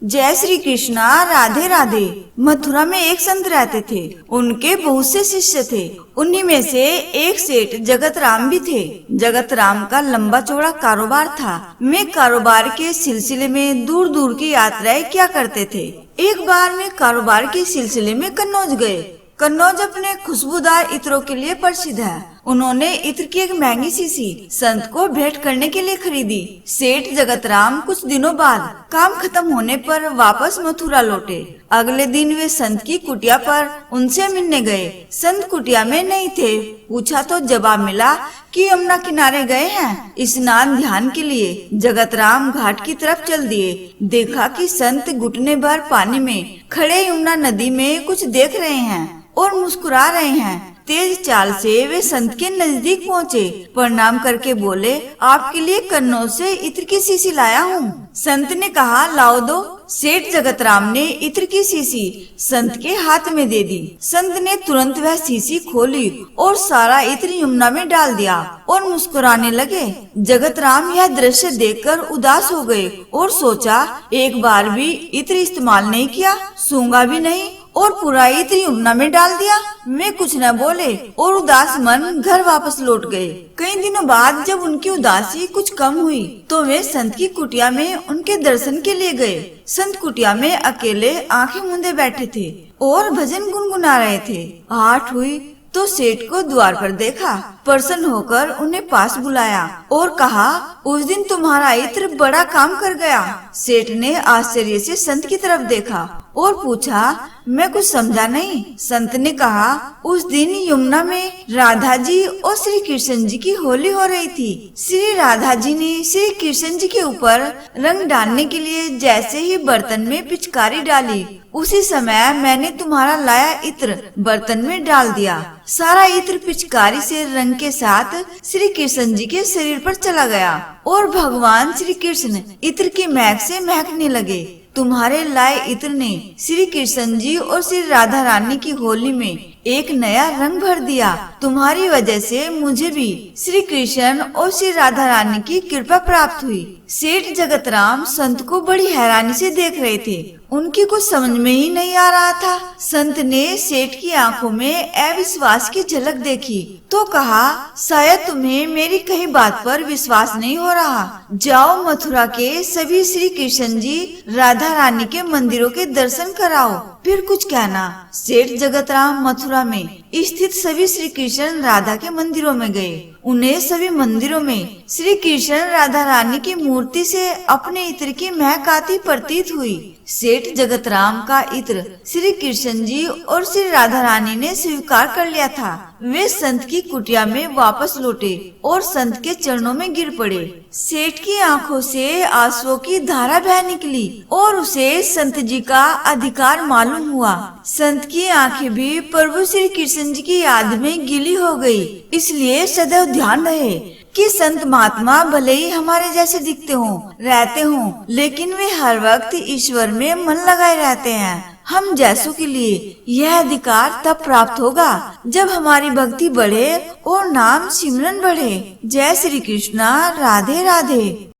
जय श्री कृष्णा। राधे राधे। मथुरा में एक संत रहते थे। उनके बहुत से शिष्य थे। उन्हीं में से एक सेठ जगत राम भी थे। जगत राम का लंबा चौड़ा कारोबार था। वे कारोबार के सिलसिले में दूर दूर की यात्राएं किया करते थे। एक बार वे कारोबार के सिलसिले में कन्नौज गए। कन्नौज अपने खुशबूदार इत्रों के लिए प्रसिद्ध है। उन्होंने इत्र की एक महंगी शीशी संत को भेंट करने के लिए खरीदी। सेठ जगत राम कुछ दिनों बाद काम खत्म होने पर वापस मथुरा लौटे। अगले दिन वे संत की कुटिया पर उनसे मिलने गए। संत कुटिया में नहीं थे। पूछा तो जवाब मिला कि यमुना किनारे गए हैं स्नान ध्यान के लिए। जगत राम घाट की तरफ चल दिए। देखा कि संत घुटने भर पानी में खड़े यमुना नदी में कुछ देख रहे हैं और मुस्कुरा रहे हैं। तेज चाल से वे संत के नजदीक पहुँचे। प्रणाम करके बोले, आपके लिए कन्नौज से इत्र की शीशी लाया हूँ। संत ने कहा, लाओ दो। सेठ जगत राम ने इत्र की शीशी संत के हाथ में दे दी। संत ने तुरंत वह शीशी खोली और सारा इत्र यमुना में डाल दिया और मुस्कुराने लगे। जगत राम यह दृश्य देखकर उदास हो गए और सोचा, एक बार भी इत्र इस्तेमाल नहीं किया, सूंघा भी नहीं और पूरा इत्र यमुना में डाल दिया। वे कुछ न बोले और उदास मन घर वापस लौट गए। कई दिनों बाद जब उनकी उदासी कुछ कम हुई तो वे संत की कुटिया में उनके दर्शन के लिए गए। संत कुटिया में अकेले आंखें मूंदे बैठे थे और भजन गुनगुना रहे थे। आठ हुई तो सेठ को द्वार पर देखा। प्रसन्न होकर उन्हें पास बुलाया और कहा, उस दिन तुम्हारा इत्र बड़ा काम कर गया। सेठ ने आश्चर्य से संत की तरफ देखा और पूछा, मैं कुछ समझा नहीं। संत ने कहा, उस दिन यमुना में राधा जी और श्री कृष्ण जी की होली हो रही थी। श्री राधा जी ने श्री कृष्ण जी के ऊपर रंग डालने के लिए जैसे ही बर्तन में पिचकारी डाली, उसी समय मैंने तुम्हारा लाया इत्र बर्तन में डाल दिया। सारा इत्र पिचकारी से रंग के साथ श्री कृष्ण जी के शरीर पर चला गया और भगवान श्री कृष्ण इत्र की महक से महकने लगे। तुम्हारे लाए इत्र ने श्री कृष्ण जी और श्री राधा रानी की होली में एक नया रंग भर दिया। तुम्हारी वजह से मुझे भी श्री कृष्ण और श्री राधा रानी की कृपा प्राप्त हुई। सेठ जगत राम संत को बड़ी हैरानी से देख रहे थे। उनकी कुछ समझ में ही नहीं आ रहा था। संत ने सेठ की आंखों में अविश्वास की झलक देखी तो कहा, शायद तुम्हें मेरी कही बात पर विश्वास नहीं हो रहा। जाओ मथुरा के सभी श्री कृष्ण जी राधा रानी के मंदिरों के दर्शन कराओ, फिर कुछ कहना। सेठ जगत राम मथुरा में स्थित सभी श्री कृष्ण राधा के मंदिरों में गए। उन्हें सभी मंदिरों में श्री कृष्ण राधा रानी की मूर्ति से अपने इत्र की महक आती प्रतीत हुई। सेठ जगत राम का इत्र श्री कृष्ण जी और श्री राधा रानी ने स्वीकार कर लिया था। वे संत की कुटिया में वापस लौटे और संत के चरणों में गिर पड़े। सेठ की आंखों से आंसुओं की धारा बह निकली और उसे संत जी का अधिकार मालूम हुआ। संत की आंखें भी प्रभु श्री कृष्ण जी की याद में गीली हो गई। इसलिए सदैव ध्यान रहे कि संत महात्मा भले ही हमारे जैसे दिखते हों, रहते हों, लेकिन वे हर वक्त ईश्वर में मन लगाए रहते हैं। हम जैसों के लिए यह अधिकार तब प्राप्त होगा जब हमारी भक्ति बढ़े और नाम सिमरन बढ़े। जय श्री कृष्णा। राधे राधे।